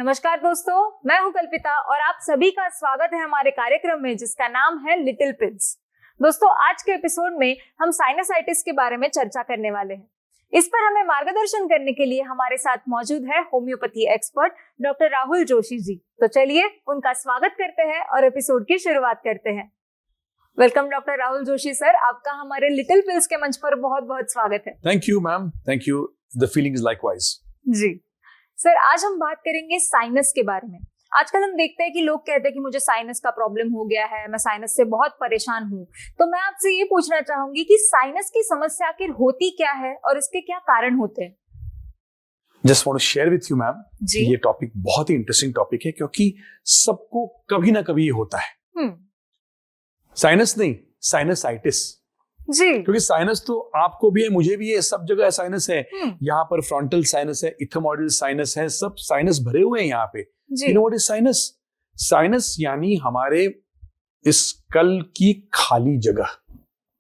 नमस्कार दोस्तों, मैं हूं कल्पिता और आप सभी का स्वागत है हमारे कार्यक्रम में जिसका नाम है लिटिल पिल्स। दोस्तों, आज के एपिसोड में हम साइनसाइटिस के बारे में चर्चा करने वाले हैं। इस पर हमें मार्गदर्शन करने के लिए हमारे साथ मौजूद है homeopathy expert doctor Rahul Joshi ji. तो चलिए उनका स्वागत करते हैं और एपिसोड की शुरुआत करते हैं। Welcome doctor Rahul Joshi sir, आपका हमारे लिटिल पिल्स के मंच पर बहुत बहुत स्वागत है। Thank you ma'am, thank you. The feeling is likewise. जी सर, आज हम बात करेंगे साइनस के बारे में। आजकल हम देखते हैं कि लोग कहते हैं कि मुझे साइनस का प्रॉब्लम हो गया है, मैं साइनस से बहुत परेशान हूँ। तो मैं आपसे ये पूछना चाहूंगी कि साइनस की समस्या आखिर होती क्या है और इसके क्या कारण होते हैं। Just want to share with you ma'am, ये टॉपिक बहुत ही इंटरेस्टिंग टॉपिक है क्योंकि सबको कभी ना कभी ये होता है। साइनस नहीं, साइनसाइटिस जी, क्योंकि साइनस तो आपको भी है, मुझे भी है, सब जगह साइनस है। यहाँ पर फ्रंटल साइनस है, इथोमॉडल साइनस है, सब साइनस भरे हुए हैं यहाँ पे। You know what is sinus? Sinus यानी हमारे इस स्कल की खाली जगह।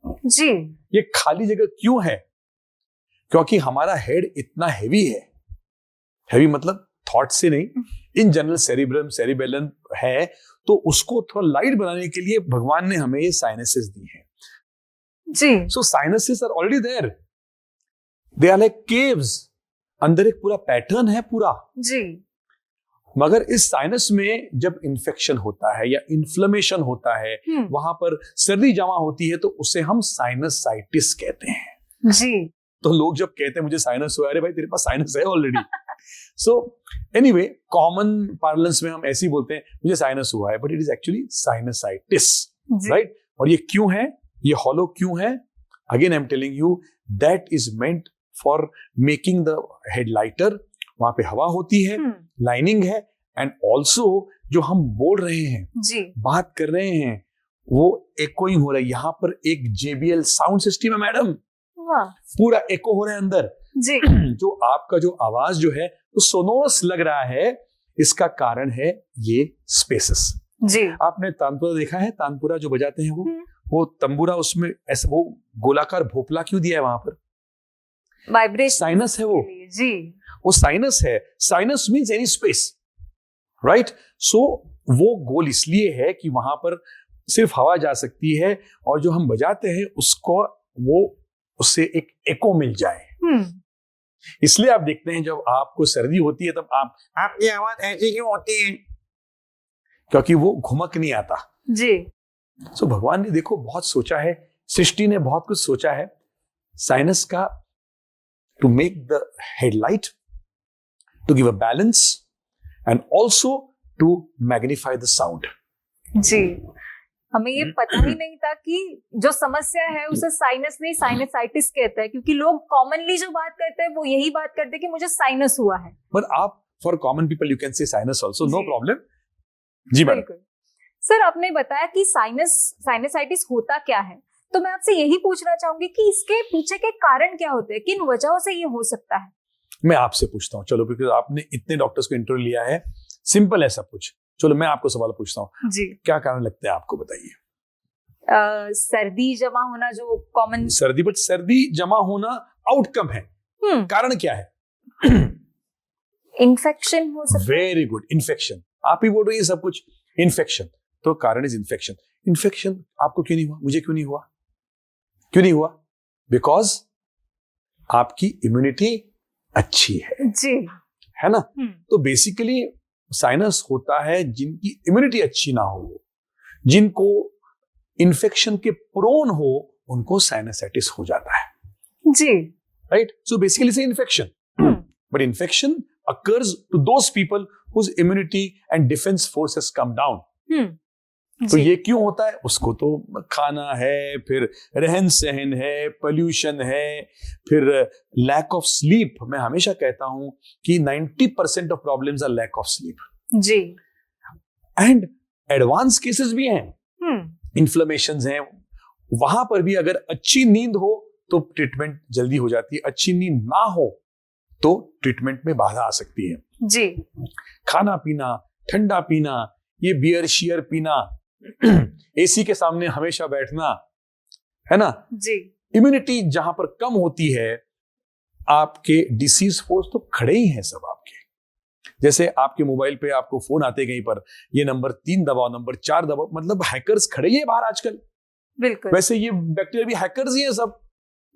जी, ये खाली जगह क्यों है? क्योंकि हमारा हेड इतना हैवी है। हैवी मतलब थॉट से नहीं, इन जनरल सेरिब्रम सेरिबेलम है, तो उसको थोड़ा लाइट बनाने के लिए भगवान ने हमें ये साइनसेस दी हैं। जी, so sinuses are already there, they are like caves। अंदर एक पूरा पैटर्न है पूरा जी, मगर इस साइनस में जब इन्फेक्शन होता है या इन्फ्लेमेशन होता है, वहां पर सर्दी जमा होती है, तो उसे हम साइनसाइटिस कहते हैं। जी, तो लोग जब कहते हैं मुझे साइनस हुआ, अरे भाई तेरे पास साइनस है already. So anyway, common parlance में हम ऐसे ही बोलते हैं मुझे साइनस हुआ है, but it is actually sinusitis, right? और ये क्यों है, ये हॉलो क्यों है? Again I am telling you, that is meant for making the head lighter. वहां पे हवा होती है, लाइनिंग है, एंड ऑल्सो जो हम बोल रहे हैं, जी, बात कर रहे हैं, वो एकोइंग हो रहा है। यहाँ पर एक JBL साउंड सिस्टम है मैडम, पूरा एको हो रहा है अंदर। जी, जो आपका जो आवाज जो है वो सोनोरस लग रहा है, इसका कारण है ये स्पेसेस। जी, आपने तानपुरा देखा है? तानपुरा जो बजाते हैं वो तंबूरा, उसमें ऐसा वो गोलाकार भोपला क्यों दिया है? वहां पर वाइब्रेशन, साइनस है वो। जी, वो साइनस है। Sinus means any space, right? So वो गोल इसलिए है कि वहां पर सिर्फ हवा जा सकती है, और जो हम बजाते हैं उसको वो उससे एक एको मिल जाए। इसलिए आप देखते हैं जब आपको सर्दी होती है तब आपकी आवाज ऐसी क्यों होती है? क्योंकि वो घुमक नहीं आता। जी, सो भगवान ने देखो बहुत सोचा है, सृष्टि ने बहुत कुछ सोचा है साइनस का, to make the headlight, to give a balance, and also to magnify the sound. जी, हमें ये पता ही नहीं था कि जो समस्या है उसे साइनस नहीं साइनसाइटिस कहते हैं, क्योंकि लोग कॉमनली जो बात करते हैं वो यही बात करते हैं कि मुझे साइनस हुआ है। बट आप, for common people you can say sinus also, no problem. जी मैडम। सर, आपने बताया कि साइनसाइटिस होता क्या है, तो मैं आपसे यही पूछना चाहूंगी कि इसके पीछे के कारण क्या होते हैं, किन वजहों से ये हो सकता है? मैं आपसे पूछता हूँ, चलो, बिकॉज आपने इतने डॉक्टर्स को इंटरव्यू लिया है, सिंपल है सब कुछ। चलो मैं आपको सवाल पूछता हूँ, जी, क्या कारण लगता है आपको, बताइए। सर्दी जमा होना, जो कॉमन सर्दी, बट सर्दी जमा होना आउटकम है, कारण क्या है? इन्फेक्शन हो सकता है। Very good, infection. आप ही बोल रही है सब कुछ, इन्फेक्शन। तो कारण इज इन्फेक्शन। इन्फेक्शन आपको क्यों नहीं हुआ, मुझे क्यों नहीं हुआ? क्यों नहीं हुआ? बिकॉज आपकी इम्यूनिटी अच्छी है, जी, है ना? तो बेसिकली साइनस होता है जिनकी इम्यूनिटी अच्छी ना हो, जिनको इन्फेक्शन के प्रोन हो, उनको साइनसाइटिस हो जाता है। जी, राइट? सो बेसिकली से infection, but infection occurs to those people whose immunity and defense force has come down। तो ये क्यों होता है? उसको तो खाना है, फिर रहन सहन है, पोल्यूशन है, फिर लैक ऑफ स्लीप। मैं हमेशा कहता हूं कि 90% of problems are lack of sleep. जी, एंड एडवांस केसेस भी हैं, इन्फ्लेमेशंस हैं। वहां पर भी अगर अच्छी नींद हो तो ट्रीटमेंट जल्दी हो जाती है, अच्छी नींद ना हो तो ट्रीटमेंट में बाधा आ सकती है। जी, खाना पीना, ठंडा पीना, ये बियर शियर पीना, एसी के सामने हमेशा बैठना, है ना? जी, इम्यूनिटी जहां पर कम होती है, आपके डिसीज फोर्स तो खड़े ही हैं सब आपके। जैसे आपके मोबाइल पे आपको फोन आते कहीं पर, ये नंबर 3 दबाओ, नंबर 4 दबाओ, मतलब हैकर्स खड़े ही है बाहर आजकल। बिल्कुल। वैसे ये बैक्टीरिया भी हैकर्स ही है सब।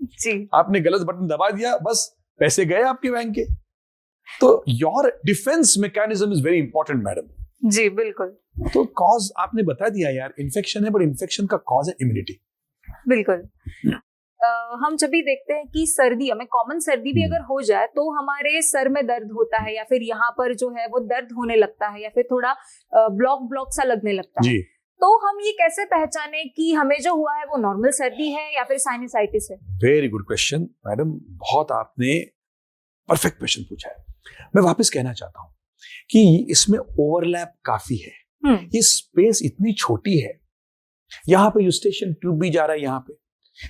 जी। आपने गलत बटन दबा दिया, बस पैसे गए आपके बैंक के। तो your defence mechanism is very important madam. जी बिल्कुल। तो कॉज आपने बता दिया यार, इन्फेक्शन है, बट इन्फेक्शन का कॉज है इम्यूनिटी। बिल्कुल। हम जब भी देखते हैं कि सर्दी, हमें कॉमन सर्दी भी अगर हो जाए तो हमारे सर में दर्द होता है, या फिर यहाँ पर जो है वो दर्द होने लगता है, या फिर थोड़ा ब्लॉक सा लगने लगता है। तो हम ये कैसे पहचाने कि हमें जो हुआ है वो नॉर्मल सर्दी है या फिर साइनसाइटिस है? वेरी गुड क्वेश्चन मैडम, बहुत आपने परफेक्ट क्वेश्चन पूछा है। मैं वापस कहना चाहता हूँ कि इसमें ओवरलैप काफी है। ये स्पेस इतनी छोटी है, यहाँ पे यूस्टेशन ट्यूब भी जा रहा है,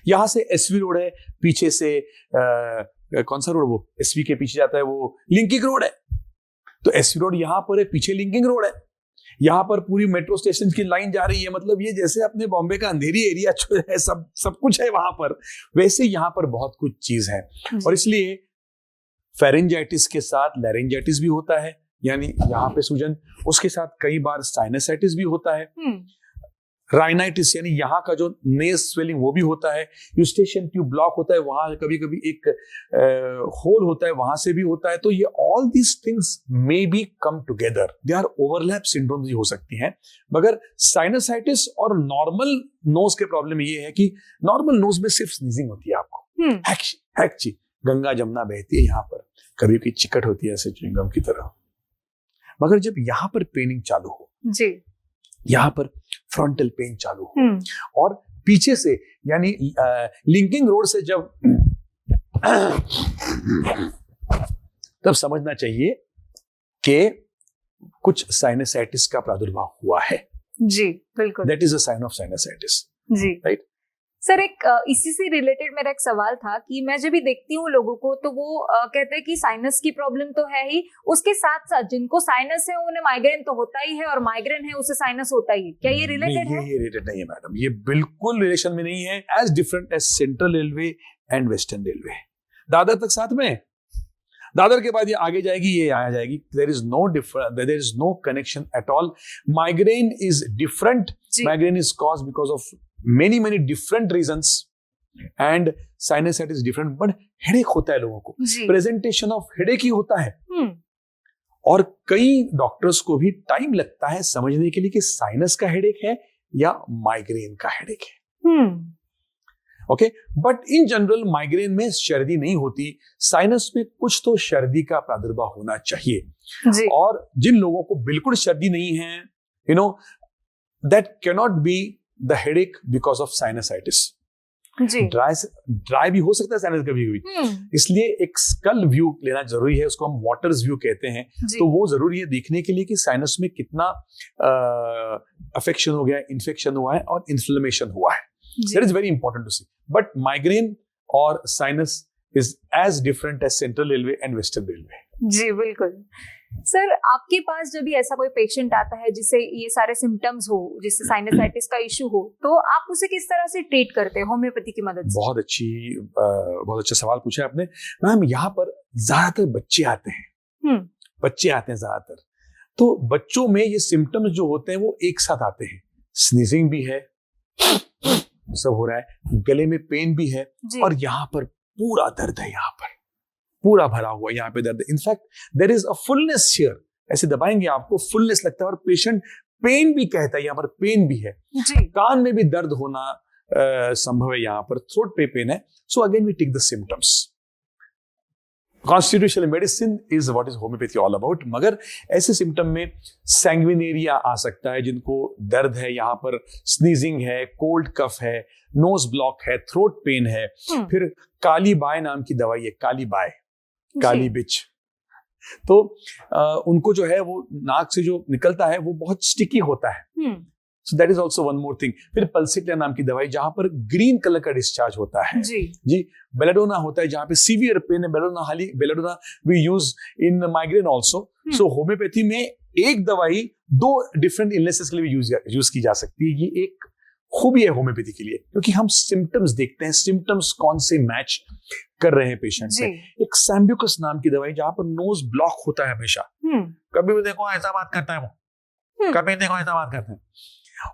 यहाँ से एसवी रोड है, पीछे से कौन सा रोड, वो एसवी के पीछे जाता है वो लिंकिंग रोड है। तो एसवी रोड यहाँ पर है, पीछे लिंकिंग रोड है, यहाँ पर पूरी मेट्रो स्टेशन की लाइन जा रही है। मतलब ये जैसे अपने बॉम्बे का अंधेरी एरिया है, सब कुछ है वहां पर, वैसे यहाँ पर बहुत कुछ चीज है। और इसलिए फेरेंजाइटिस के साथ लैरिंजाइटिस भी होता है, यानी यहाँ पे सूजन, उसके साथ कई बार साइनसाइटिस भी होता है, राइनाइटिस यानी यहाँ का जो नेज स्वेलिंग वो भी होता है, यूस्टेशन ट्यूब ब्लॉक होता है, वहां कभी कभी एक होल होता है, वहां से भी होता है। तो ये all these things may be come together, they are overlap syndrome भी हो सकती हैं। मगर साइनसाइटिस और नॉर्मल नोज के प्रॉब्लम ये है कि नॉर्मल नोज में सिर्फ स्नीजिंग होती है, आपको हैक्ची गंगा जमुना बहती है यहाँ पर, कभी भी चिकट होती है ऐसे च्युइंगम की तरह। मगर जब यहाँ पर पेनिंग चालू हो जी, यहाँ पर फ्रंटल पेन चालू हो और पीछे से यानी लिंकिंग रोड से जब तब समझना चाहिए कि कुछ साइनसाइटिस का प्रादुर्भाव हुआ है। जी बिल्कुल, that is a sign of sinusitis. जी राइट। सर एक इसी से रिलेटेड मेरा एक सवाल था कि मैं जब भी देखती हूँ लोगों को तो वो कहते हैं कि साइनस की प्रॉब्लम तो है ही, उसके साथ साथ जिनको साइनस है उन्हें माइग्रेन तो होता ही है, और माइग्रेन है उसे साइनस होता ही है। क्या ये रिलेटेड है? ये रिलेटेड नहीं है मैडम, ये बिल्कुल रिलेशन में नहीं है। As different as central railway and western railway, Dadar तक साथ में, दादर के बाद ये आगे जाएगी, ये आ जाएगी। There is no difference, there is no connection at all. Migraine is different, migraine is caused because of many different reasons and sinusitis is different, but headache होता है लोगों को, presentation of headache ही होता है। और कई डॉक्टर्स को भी टाइम लगता है समझने के लिए कि साइनस का हेडेक है या माइग्रेन का हेडेक है। Okay, but in general migraine में सर्दी नहीं होती, साइनस में कुछ तो सर्दी का प्रादुर्भाव होना चाहिए। और जिन लोगों को बिल्कुल सर्दी नहीं है, you know, that cannot be the headache because of sinusitis। Dry भी हो सकता है साइनस कभी कभी, इसलिए एक स्कल व्यू लेना जरूरी है, उसको हम वाटर्स व्यू कहते हैं। तो वो जरूरी है देखने के लिए कि साइनस में कितना अफेक्शन हो गया, इन्फेक्शन हुआ है और इन्फ्लेमेशन हुआ है। That is very important to see. But migraine और sinus is as different as central railway and western railway. जी बिल्कुल। सर आपके पास जब भी ऐसा कोई पेशेंट आता है जिसे ये सारे सिम्टम्स हो, जिससे साइनसाइटिस का इशू हो, तो आप उसे किस तरह से ट्रीट करते हैं होम्योपैथी की मदद से? बहुत अच्छा सवाल पूछा आपने मैम। यहाँ पर ज्यादातर बच्चे आते हैं, बच्चे आते हैं ज्यादातर। तो बच्चों में ये सिम्टम्स जो होते हैं वो एक साथ आते हैं, स्नीजिंग भी है, सब हो रहा है, गले में पेन भी है, और यहाँ पर पूरा दर्द है, यहाँ पर पूरा भरा हुआ यहाँ पे दर्द। In fact there is a fullness here, ऐसे दबाएंगे आपको फुलनेस लगता है, और पेशेंट पेन भी कहता है, यहाँ पर पेन भी है, कान में भी दर्द होना संभव है, यहाँ पर थ्रोट पे पेन है। So again we take the symptoms. Constitutional medicine is what is homeopathy all about. मगर ऐसे सिम्टम में सैंग्विनेरिया आ सकता है, जिनको दर्द है, यहाँ पर स्नीजिंग है, कोल्ड कफ है, नोज ब्लॉक है, थ्रोट पेन है। फिर काली बाय नाम की दवाई है, काली बाय, काली बिच, तो उनको जो है वो नाक से जो निकलता है वो बहुत स्टिकी होता है। So that is also one more thing. फिर पल्सिक्लिया नाम की दवाई, जहां पर ग्रीन कलर का डिस्चार्ज होता है। जी बेलाडोना होता है, जहां पे सीवियर पेन है, belladonna we use in migraine also. So homeopathy में एक दवाई 2 डिफरेंट इलनेसेस के लिए भी यूज की जा सकती है। ये एक खूबी है होम्योपैथी के लिए, क्योंकि हम सिम्टम्स देखते हैं, सिम्टम्स कौन से मैच कर रहे हैं पेशेंट से। एक सैम्ब्यूकस नाम की दवाई जहां पर नोज ब्लॉक होता है हमेशा, कभी भी देखो ऐसा बात करता है वो, कभी देखो ऐसा बात करते हैं।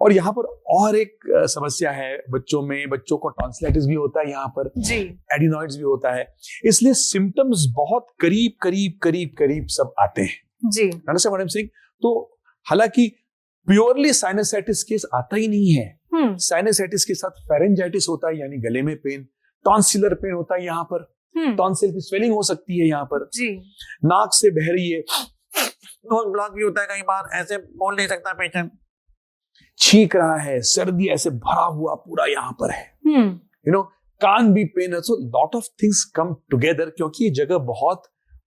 और यहाँ पर और एक समस्या है बच्चों में, बच्चों को टॉन्सिलाइटिस भी होता है यहाँ पर, एडिनॉइड्स भी होता है, इसलिए सिम्टम्स बहुत करीब करीब करीब करीब सब आते हैं जी। मैडम सिंह, तो हालांकि प्योरली साइनसाइटिस केस आता ही नहीं है। साइनसाइटिस के साथ फेरेंजाइटिस होता है, यानी गले में पेन, टॉन्सिलर पेन होता है यहाँ पर, टॉन्सिल की स्वेलिंग हो सकती है यहाँ पर जी। नाक से बह रही है, नोज ब्लॉक भी होता है, कई बार ऐसे बोल नहीं सकता पेशेंट, छींक रहा है, सर्दी ऐसे भरा हुआ पूरा यहाँ पर है, यू नो, कान भी पेन है। So lot of things come together, क्योंकि ये जगह बहुत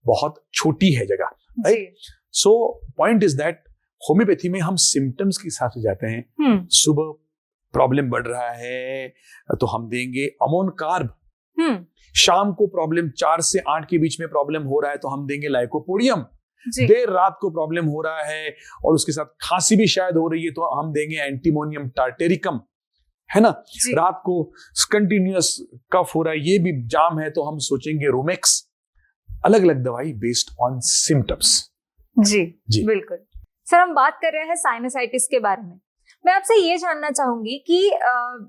बहुत छोटी है जगह, right. So point is that homeopathy में हम सिम्टम्स के साथ जाते हैं। सुबह प्रॉब्लम बढ़ रहा है तो हम देंगे अमोन कार्ब, शाम को प्रॉब्लम 4 से 8 के बीच में प्रॉब्लम हो रहा है तो हम देंगे लाइकोपोडियम, देर रात को प्रॉब्लम हो रहा है और उसके साथ खांसी भी शायद हो रही है तो हम देंगे एंटीमोनियम टार्टेरिकम, है ना। रात को कंटिन्यूअस कफ हो रहा है, ये भी जाम है तो हम सोचेंगे रोमेक्स। अलग अलग दवाई बेस्ड ऑन सिम्टम्स। जी जी बिल्कुल। सर, हम बात कर रहे हैं साइनसाइटिस के बारे में। मैं आपसे ये जानना चाहूंगी कि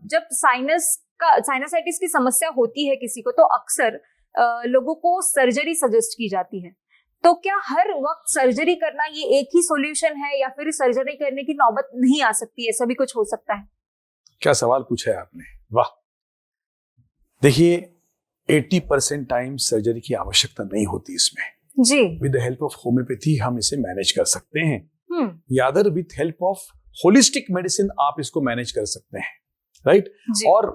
जब साइनसाइटिस की समस्या होती है किसी को, तो अक्सर लोगों को सर्जरी सजेस्ट की जाती है, तो क्या हर वक्त सर्जरी करना ये एक ही सॉल्यूशन है, या फिर सर्जरी करने की नौबत नहीं आ सकती है, ऐसा भी कुछ हो सकता है? क्या सवाल पूछा है आपने, वाह। देखिए 80% टाइम सर्जरी की आवश्यकता नहीं होती इसमें जी। With the help of homeopathy हम इसे मैनेज कर सकते हैं, या other with help of holistic medicine आप इसको मैनेज कर सकते हैं, राइट। और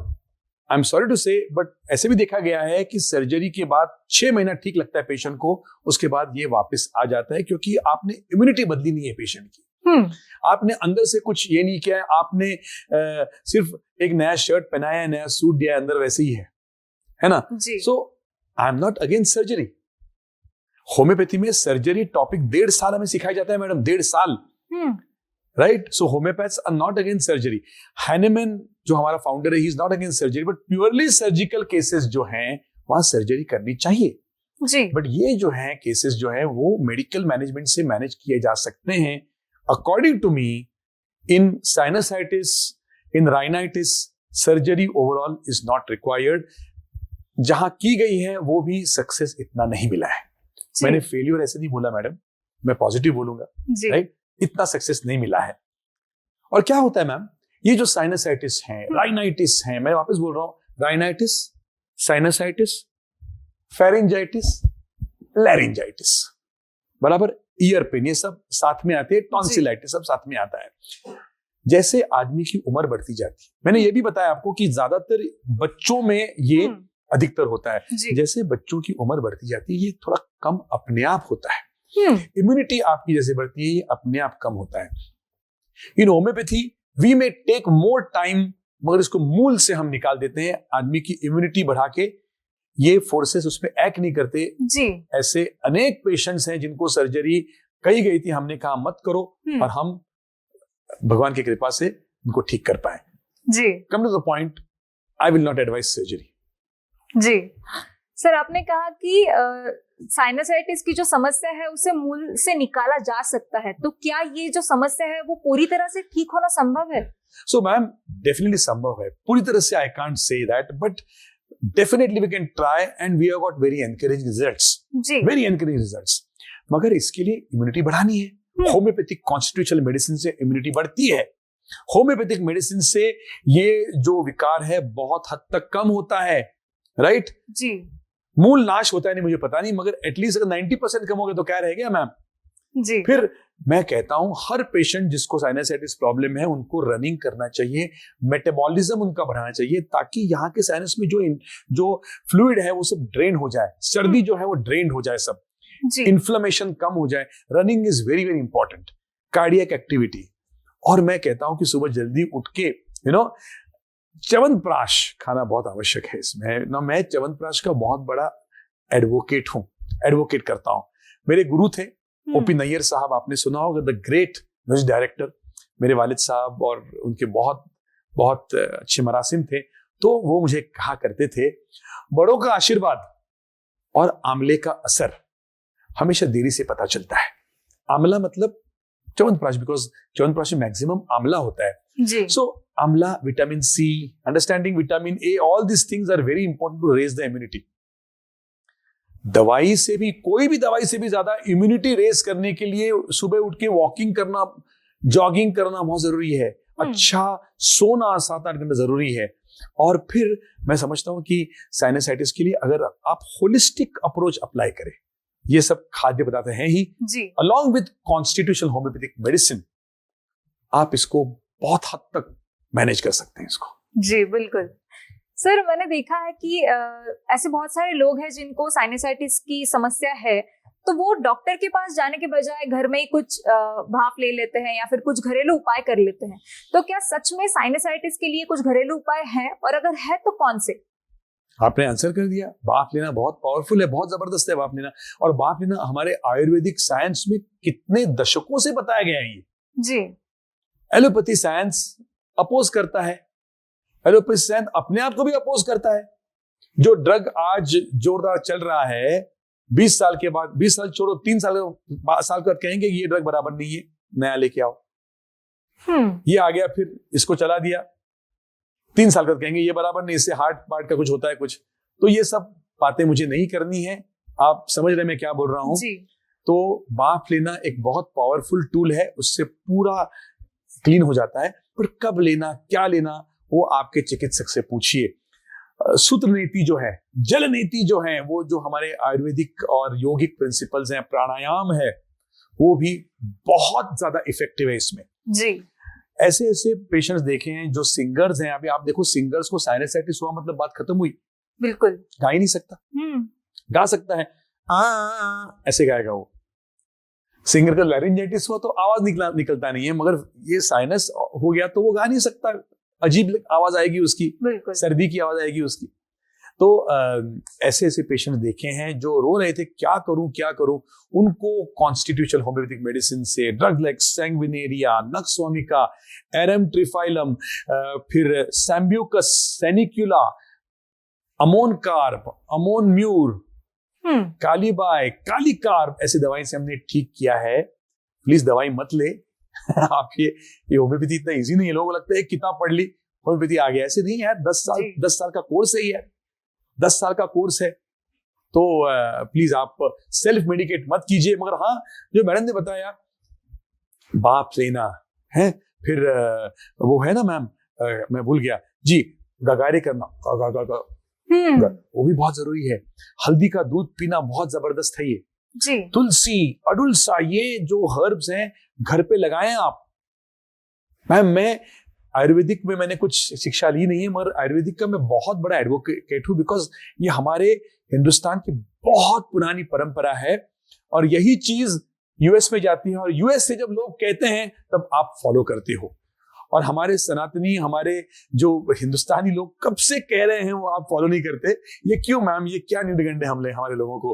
I am sorry to say, but ऐसे भी देखा गया है कि सर्जरी के बाद 6 महीना ठीक लगता है पेशेंट को, उसके बाद ये वापस आ जाता है, क्योंकि आपने इम्यूनिटी बदली नहीं है पेशेंट की। आपने अंदर से कुछ ये नहीं किया है, आपने सिर्फ एक नया शर्ट पहनाया है, नया सूट दिया है, अंदर वैसे ही है ना। So I am not against surgery. Homeopathy में सर्जरी टॉपिक 1.5 साल हमें सिखाया जाता है मैडम, 1.5 साल, right. So homeopaths are not against surgery. Hahnemann जो हमारा फाउंडर है, he is not against surgery, but purely surgical cases जो हैं वहां सर्जरी करनी चाहिए जी। बट ये जो है केसेस जो है वो मेडिकल मैनेजमेंट से मैनेज किए जा सकते हैं। According to me, in sinusitis, in rhinitis, surgery overall is not required. जहां की गई है वो भी सक्सेस इतना नहीं मिला है। मैंने फेल्यूर ऐसे नहीं बोला मैडम, मैं पॉजिटिव बोलूंगा, राइट। इतना सक्सेस नहीं मिला है। और क्या होता है मैम, ये जो साइनसाइटिस है, राइनाइटिस है, मैं वापस बोल रहा हूं, राइनाइटिस, साइनसाइटिस, फेरेंजाइटिस, लैरिंजाइटिस, बराबर, ईयर पेन, ये सब साथ में आते हैं, टॉन्सिलाइटिस सब साथ में आता है। जैसे आदमी की उम्र बढ़ती जाती है, मैंने ये भी बताया आपको कि ज्यादातर बच्चों में ये अधिकतर होता है। जैसे बच्चों की उम्र बढ़ती जाती है, ये थोड़ा कम अपने आप होता है। इम्यूनिटी आपकी जैसे बढ़ती है, ये अपने आप कम होता है। In homeopathy we may take more time, मगर इसको मूल से हम निकाल देते हैं। आदमी की इम्यूनिटी बढ़ा के ये फोर्सेस उस पर एक्ट नहीं करते जी। ऐसे अनेक पेशेंट्स हैं जिनको सर्जरी कही गई थी, हमने कहा मत करो, और हम भगवान की कृपा से उनको ठीक कर पाए जी। Come to the point, I will not advise surgery जी। सर, आपने कहा कि साइनसाइटिस की जो समस्या है उसे मूल से निकाला जा सकता है, तो क्या ये जो समस्या है वो पूरी तरह से ठीक होना संभव है? सो मैम, डेफिनेटली संभव है, पूरी तरह से I can't say that, but definitely we can try and we have got very encouraging results, very encouraging results. मगर इसके लिए इम्यूनिटी बढ़ानी है। होम्योपैथिक कॉन्स्टिट्यूशनल मेडिसिन से इम्यूनिटी बढ़ती है। होम्योपैथिक मेडिसिन से ये जो विकार है बहुत हद तक कम होता है, राइट जी। मूल नाश होता है नहीं मुझे पता नहीं, मगर एटलीस्ट अगर 90% कम हो गया तो क्या रह गया मैम जी। फिर मैं कहता हूं हर पेशेंट जिसको साइनसाइटिस प्रॉब्लम है उनको रनिंग करना चाहिए, मेटाबॉलिज्म उनका बढ़ाना चाहिए, ताकि यहाँ के साइनस में जो फ्लूइड है वो सब ड्रेन हो जाए, सर्दी जो है वो ड्रेन हो जाए, सब इन्फ्लेमेशन कम हो जाए। Running is very very important, cardiac activity. और मैं कहता हूं कि सुबह जल्दी उठ के च्यवनप्राश खाना बहुत आवश्यक है इसमें ना। मैं च्यवनप्राश का बहुत बड़ा एडवोकेट करता हूं। मेरे गुरु थे ओपी नैयर साहब, आपने सुना होगा, द ग्रेट म्यूजिक डायरेक्टर, मेरे वालिद साहब, और उनके बहुत बहुत अच्छे मरासिम थे, तो वो मुझे कहा करते थे, बड़ों का आशीर्वाद और आंवले का असर हमेशा देरी से पता चलता है। आंवला मतलब च्यवनप्राश, बिकॉज च्यवनप्राश में मैक्सिमम आंवला होता है। जी। So amla, vitamin C, understanding vitamin A, all this things are very important to raise the immunity. दवाई से भी, कोई भी दवाई से भी ज्यादा इम्यूनिटी रेज करने के लिए सुबह उठ के वॉकिंग करना, जॉगिंग करना बहुत जरूरी है। अच्छा सोना 7-8 घंटे जरूरी है। और फिर मैं समझता हूं कि साइनसाइटिस के लिए अगर आप होलिस्टिक अप्रोच अप्लाई करें, ये सब खाद्य पदार्थ हैं ही, along with constitutional homeopathic medicine, आप इसको बहुत हद तक मैनेज कर सकते हैं इसको। जी बिल्कुल सर, मैंने देखा है कि ऐसे बहुत सारे लोग हैं जिनको साइनसाइटिस की समस्या है, तो वो डॉक्टर के पास जाने के बजाय घर में ही कुछ भाप ले लेते हैं या फिर कुछ घरेलू उपाय कर लेते हैं। तो क्या सच में साइनसाइटिस के लिए कुछ घरेलू उपाय हैं, और अगर है तो कौन से? आपने आंसर कर दिया। भाप लेना बहुत पावरफुल है, बहुत जबरदस्त है भाप लेना। और भाप लेना हमारे आयुर्वेदिक साइंस में कितने दशकों से बताया गया है। ये जी, एलोपैथी साइंस अपोज करता है, एलोपैथी साइंस अपने आप को भी अपोज करता है। जो ड्रग आज जोरदार चल रहा है, 20 साल के बाद, 20 साल छोड़ो, 3 साल के बाद कहेंगे कि ये ड्रग बराबर नहीं है, नया लेके आओ। ये आ गया, फिर इसको चला दिया, 3 साल बाद कहेंगे ये बराबर नहीं, इससे हार्ट पार्ट का कुछ होता है कुछ। तो ये सब बातें मुझे नहीं करनी है। आप समझ रहे मैं क्या बोल रहा हूं? तो भाप लेना एक बहुत पावरफुल टूल है, उससे पूरा क्लीन हो जाता है। पर कब लेना, क्या लेना, वो आपके चिकित्सक से पूछिए। सूत्र नीति जो है, जल नीति जो है, वो जो हमारे आयुर्वेदिक और योगिक प्रिंसिपल्स हैं, प्राणायाम है, वो भी बहुत ज्यादा इफेक्टिव है इसमें। जी। ऐसे ऐसे पेशेंट्स देखे हैं जो सिंगर्स हैं। अभी आप देखो, सिंगर्स को साइनसाइटिस हुआ मतलब बात खत्म हुई। बिल्कुल। गा ही नहीं सकता। गा सकता है, ऐसे गाएगा वो। सिंगर का लैरिंजाइटिस हुआ तो आवाज निकलता नहीं है, मगर ये साइनस हो गया तो वो गा नहीं सकता, अजीब आवाज आएगी उसकी, सर्दी की आवाज आएगी उसकी। तो ऐसे ऐसे पेशेंट देखे हैं जो रो रहे थे, क्या करूं। उनको कॉन्स्टिट्यूशनल होम्योपैथिक मेडिसिन से ड्रग लाइक सैंग्विनेरिया, नक्सवामिका, एरम-ट्रिफाइलम, फिर सैम्ब्यूकस सेनिक्यूला, अमोन कार्ब, अमोन म्यूर, कालीबाय, कालीकार्ब, ऐसी दवाई से हमने ठीक किया है। प्लीज दवाई मत ले। आप ये होम्योपैथी इतना इजी नहीं है। लोगों को लगता है किताब पढ़ ली होम्योपैथी आ गया, ऐसे नहीं यार। 10 साल का कोर्स है यार, 10 साल का कोर्स है। तो प्लीज आप सेल्फ मेडिकेट मत कीजिए। मगर हाँ, जो मैडम ने बताया, भाप लेना है, फिर वो है ना मैम, मैं भूल गया जी, गगारे करना, वो भी बहुत जरूरी है। हल्दी का दूध पीना बहुत जबरदस्त है ये जी। तुलसी, अडुलसा, ये जो हर्ब्स हैं घर पे लगाएं आप। मैम, मैं आयुर्वेदिक में मैंने कुछ शिक्षा ली नहीं है, मगर आयुर्वेदिक का मैं बहुत बड़ा एडवोकेट हूं, बिकॉज ये हमारे हिंदुस्तान की बहुत पुरानी परंपरा है। और यही चीज यूएस में जाती है, और यूएस से जब लोग कहते हैं तब आप फॉलो करते हो। और हमारे सनातनी, हमारे जो हिंदुस्तानी लोग कब से कह रहे हैं, वो आप फॉलो नहीं करते। ये क्यों मैम? ये क्या न्यूडगंडे हमले हमारे लोगों को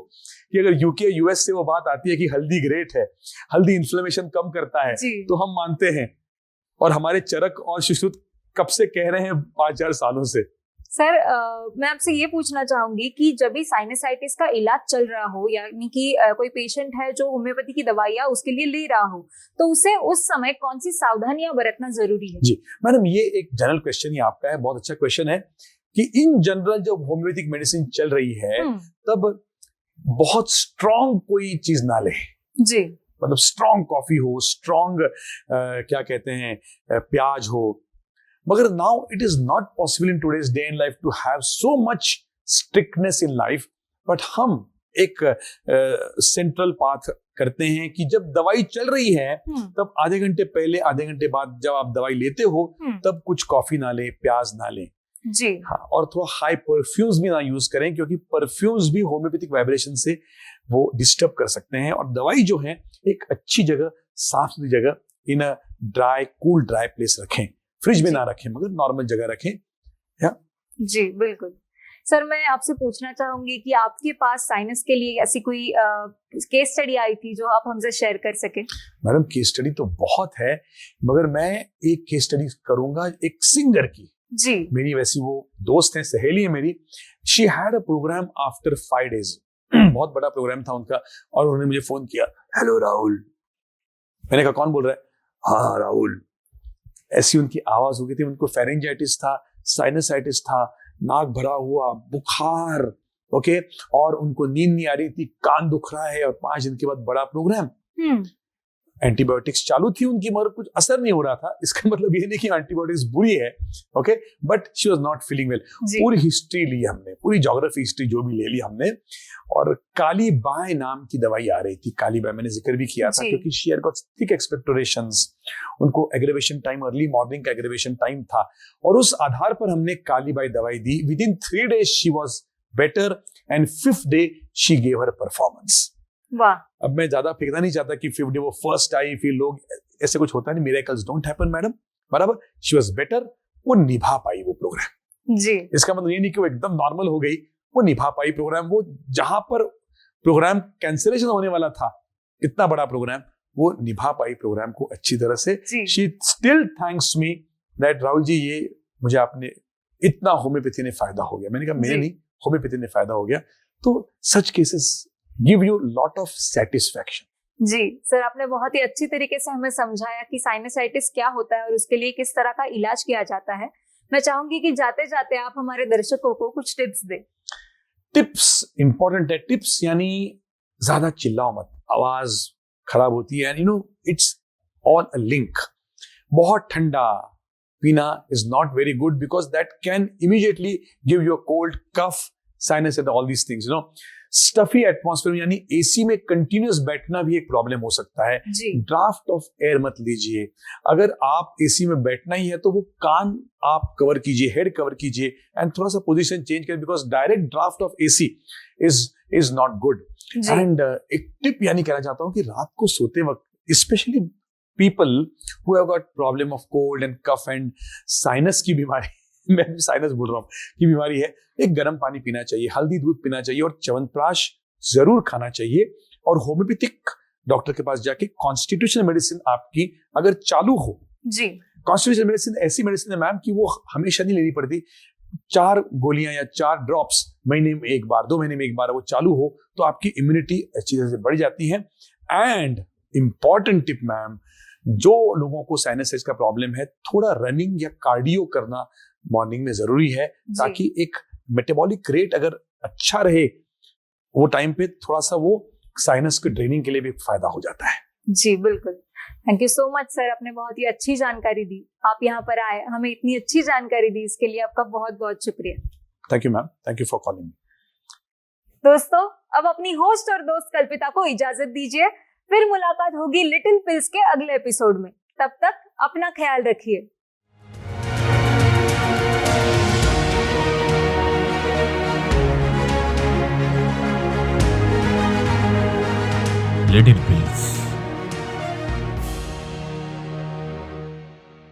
कि अगर यूके यूएस से वो बात आती है कि हल्दी ग्रेट है, हल्दी इन्फ्लेमेशन कम करता है, तो हम मानते हैं। और हमारे चरक और सुश्रुत कब से कह रहे हैं, 5-4 सालों से। सर, मैं आपसे ये पूछना चाहूंगी कि जब भी साइनसाइटिस का इलाज चल रहा हो, यानी कि कोई पेशेंट है जो होम्योपैथी की दवाइयां उसके लिए ले रहा हो, तो उसे उस समय कौन सी सावधानियां बरतना जरूरी है? जी मैडम, ये एक जनरल क्वेश्चन ही आपका है, बहुत अच्छा क्वेश्चन है कि इन जनरल जब होम्योपैथिक मेडिसिन चल रही है तब बहुत स्ट्रॉन्ग कोई चीज ना ले। जी। मतलब स्ट्रॉन्ग कॉफी हो, स्ट्रॉन्ग क्या कहते हैं, प्याज हो। मगर now it is not possible in today's day in life to have so much strictness in life. But हम एक सेंट्रल पाथ करते हैं कि जब दवाई चल रही है तब आधे घंटे पहले, आधे घंटे बाद जब आप दवाई लेते हो तब कुछ कॉफी ना लें, प्याज ना लें। जी हाँ, और थोड़ा हाई परफ्यूम्स भी ना यूज करें, क्योंकि परफ्यूम्स भी होम्योपैथिक वाइब्रेशन से वो डिस्टर्ब कर सकते हैं। और दवाई जो है एक अच्छी जगह, साफ सुथरी जगह, in a dry, cool dry place रखें। फ्रिज में ना रखें, मगर नॉर्मल जगह रखें। या जी बिल्कुल सर मैं आपसे पूछना चाहूंगी कि आपके पास साइनस के लिए ऐसी कोई केस स्टडी आई थी जो आप हमसे शेयर कर सके? मैडम केस स्टडी तो बहुत है, मगर मैं एक केस स्टडी करूंगा एक सिंगर की जी। मेरी वैसी वो दोस्त है, सहेली है मेरी। She had a programme after 5 days। बहुत बड़ा प्रोग्राम था उनका, और उन्होंने मुझे फोन किया, हेलो राहुल। मैंने कहा कौन बोल रहा है? हाँ राहुल। ऐसी उनकी आवाज हो गई थी, उनको फेरेंजाइटिस था, साइनसाइटिस था, नाक भरा हुआ, बुखार, ओके, और उनको नींद नहीं आ रही थी, कान दुख रहा है, और 5 दिन के बाद बड़ा प्रोग्राम। एंटीबायोटिक्स चालू थी उनकी, मगर कुछ असर नहीं हो रहा था। इसका मतलब ये नहीं कि एंटीबायोटिक्स बुरी है, okay, but she was not feeling well. पूरी हिस्ट्री ली हमने, पूरी ज्योग्राफी हिस्ट्री जो भी ले ली हमने, और काली बाय नाम की दवाई आ रही थी। काली बाय मैंने जिक्र भी किया था, क्योंकि she had got thick expectorations, उनको एग्रीवेशन टाइम, अर्ली मॉर्निंग का एग्रीवेशन टाइम था, और उस आधार पर हमने काली बाय दवाई दी। With in 3 days she was better, and 5th day she gave her performance. वाह। अब मैं ज्यादा फेंकना नहीं चाहता कि 5th day वो फर्स्ट आई, फिर लोग, ऐसे कुछ होता नहीं, मिरेकल्स डोंट हैपन मैडम, बराबर। शी वाज बेटर, वो निभा पाई वो प्रोग्राम जी। इसका मतलब ये नहीं कि वो एकदम नॉर्मल हो गई, वो निभा पाई प्रोग्राम। वो जहां पर प्रोग्राम कैंसिलेशन होने वाला था, इतना बड़ा प्रोग्राम, वो निभा पाई प्रोग्राम को अच्छी तरह से। She still thanks me that Rahul ji, ये मुझे आपने इतना होम्योपैथी ने फायदा हो गया। मैंने कहा मेरे नहीं, होम्योपैथी ने फायदा हो गया। तो such cases give you lot of satisfaction. जी सर, आपने बहुत ही अच्छी तरीके से हमें समझाया कि साइनसाइटिस क्या होता है और उसके लिए किस तरह का इलाज किया जाता है। मैं चाहूंगी कि जाते जाते आप हमारे दर्शकों को कुछ टिप्स दें। टिप्स इंपॉर्टेंट है। टिप्स यानी ज्यादा चिल्लाओ मत, आवाज खराब होती है, इट्स ऑन अ लिंक। बहुत ठंडा पीना is not very good, because that can immediately give you a cold, cough, sinus and all these things. Stuffy atmosphere यानी एसी में कंटिन्यूस बैठना भी एक प्रॉब्लम हो सकता है। ड्राफ्ट ऑफ एयर मत लीजिए। अगर आप एसी में बैठना ही है तो वो कान आप कवर कीजिए, हेड कवर कीजिए, एंड थोड़ा सा पोजीशन चेंज करिए, because direct draft of AC is not good. And एक टिप यानी कहना चाहता हूं कि रात को सोते वक्त, specially people who have got problem of cold and cough and sinus की बीमारी, मैं भी साइनस बोल रहा हूँ, की बीमारी है, एक गर्म पानी पीना चाहिए, हल्दी दूध पीना चाहिए, और च्यवनप्राश जरूर खाना चाहिए। और होम्योपैथिक डॉक्टर के पास जाके कॉन्स्टिट्यूशनल मेडिसिन आपकी अगर चालू हो जी। कॉन्स्टिट्यूशनल मेडिसिन ऐसी मेडिसिन है मैम कि वो हमेशा नहीं लेनी पड़ती। 4 गोलियां या 4 ड्रॉप्स महीने में एक बार, 2 महीने में एक बार वो चालू हो तो आपकी इम्यूनिटी अच्छी तरह से बढ़ जाती है। एंड इंपॉर्टेंट टिप मैम, जो लोगों को साइनसाइटिस का प्रॉब्लम है, थोड़ा रनिंग या कार्डियो करना मॉर्निंग में जरूरी है, ताकि एक मेटाबॉलिक रेट अगर अच्छा रहे वो टाइम पे, थोड़ा सा वो साइनस के ड्रेनिंग के लिए भी फायदा हो जाता है। जी बिल्कुल। Thank you so much sir, आपने बहुत ही अच्छी जानकारी दी। आप यहाँ पर आए, हमें इतनी अच्छी जानकारी दी, इसके लिए आपका बहुत बहुत शुक्रिया। Thank you ma'am, thank you for calling me. दोस्तों, अब अपनी होस्ट और दोस्त कल्पिता को इजाजत दीजिए, फिर मुलाकात होगी लिटिल पिल्स के अगले एपिसोड में। तब तक अपना ख्याल रखिए। लिटिल